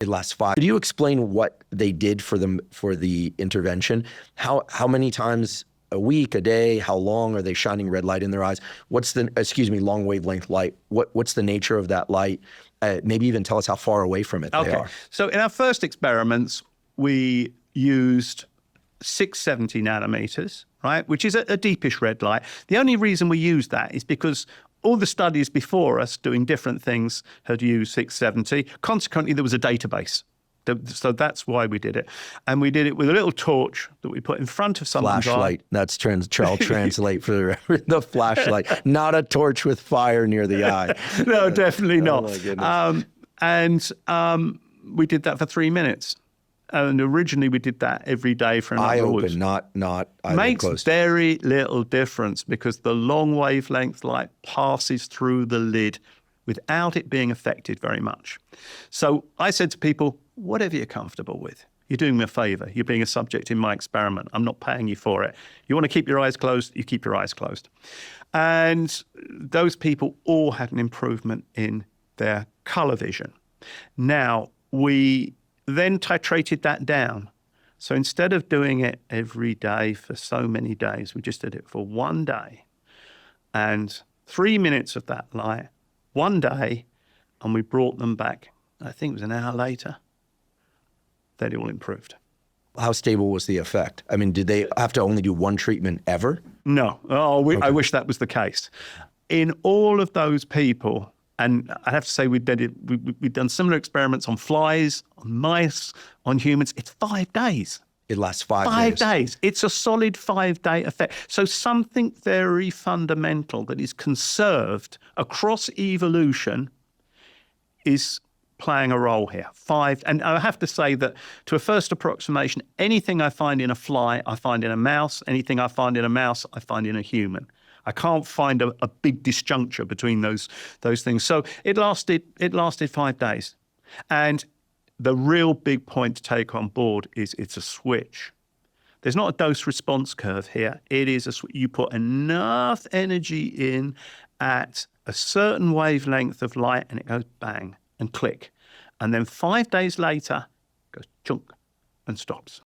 It lasts 5. Could you explain what they did for the intervention? How many times a week, a day? How long are they shining red light in their eyes? What's the, long wavelength light? What's the nature of that light? Maybe even tell us how far away from it they are. So in our first experiments, we used 670 nanometers, right, which is a deepish red light. The only reason we used that is because all the studies before us doing different things had used 670. Consequently, there was a database. So that's why we did it. And we did it with a little torch that we put in front of someone's flashlight. eye. That's translate for the flashlight, not a torch with fire near the eye. No, definitely not. Oh my And goodness. we did that for 3 minutes. And originally we did that every day for a number of weeks. Eye open, not Makes closed. very little difference because the long wavelength light passes through the lid without it being affected very much. So I said to people, whatever you're comfortable with. You're doing me a favor. You're being a subject in my experiment. I'm not paying you for it. You want to keep your eyes closed, you keep your eyes closed. And those people all had an improvement in their color vision. Now, we then titrated that down. So instead of doing it every day for so many days, we just did it for 1 day and 3 minutes of that light, 1 day, and we brought them back, I think it was an hour later, they'd all improved. How stable was the effect? I mean, did they have to only do one treatment ever? No. I wish that was the case. In all of those people, and I have to say we've done similar experiments on flies, on mice, on humans. It's 5 days. It lasts 5 days. 5 days. It's a solid 5-day effect. So something very fundamental that is conserved across evolution is playing a role here. And I have to say that to a first approximation, anything I find in a fly, I find in a mouse. Anything I find in a mouse, I find in a human. I can't find a big disjuncture between those things. So it lasted 5 days. And the real big point to take on board is it's a switch. There's not a dose response curve here. It is you put enough energy in at a certain wavelength of light and it goes bang and click. And then 5 days later, it goes chunk and stops.